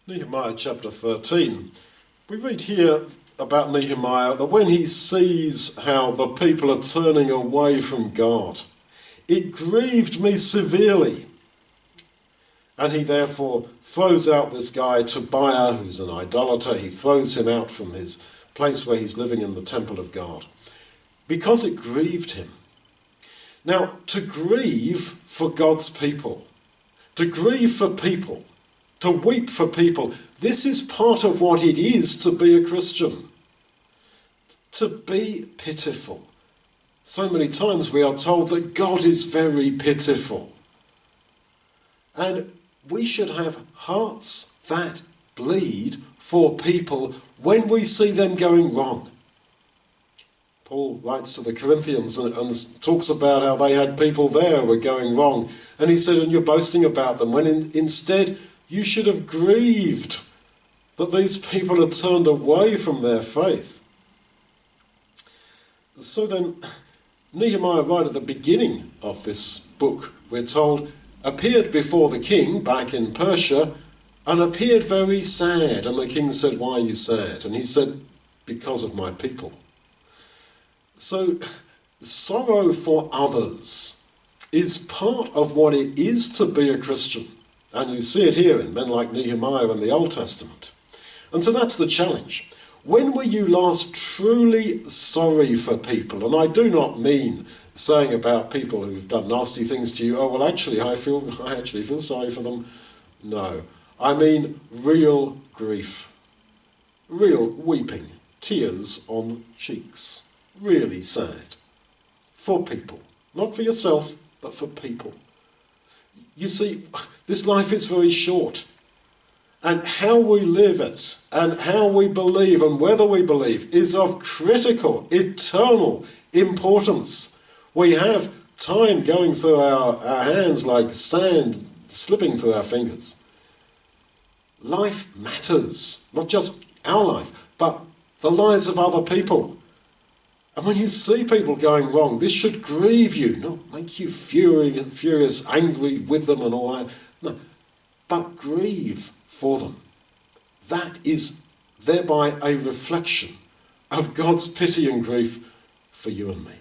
Nehemiah chapter 13. We read here about Nehemiah that when he sees how the people are turning away from God, it grieved me severely. And he therefore throws out this guy Tobiah, who's an idolater. He throws him out from his place where he's living in the temple of God, because it grieved him. Now, to grieve for God's people, to grieve for people, to weep for people, this is part of what it is to be a Christian. To be pitiful. So many times we are told that God is very pitiful. And we should have hearts that bleed for people when we see them going wrong. Paul writes to the Corinthians and talks about how they had people there who were going wrong. And he said, and you're boasting about them, when instead you should have grieved that these people had turned away from their faith. So then, Nehemiah, right at the beginning of this book, we're told, appeared before the king back in Persia and appeared very sad. And the king said, why are you sad? And he said, because of my people. So sorrow for others is part of what it is to be a Christian. And you see it here in men like Nehemiah in the Old Testament. And so that's the challenge. When were you last truly sorry for people? And I do not mean saying about people who've done nasty things to you, oh, well, actually, I actually feel sorry for them. No. I mean real grief. Real weeping. Tears on cheeks. Really sad. For people. Not for yourself, but for people. You see, this life is very short. And how we live it, and how we believe, and whether we believe, is of critical, eternal importance. We have time going through our hands like sand slipping through our fingers. Life matters. Not just our life, but the lives of other people. And when you see people going wrong, this should grieve you, not make you furious, angry with them and all that. No, but grieve for them. That is thereby a reflection of God's pity and grief for you and me.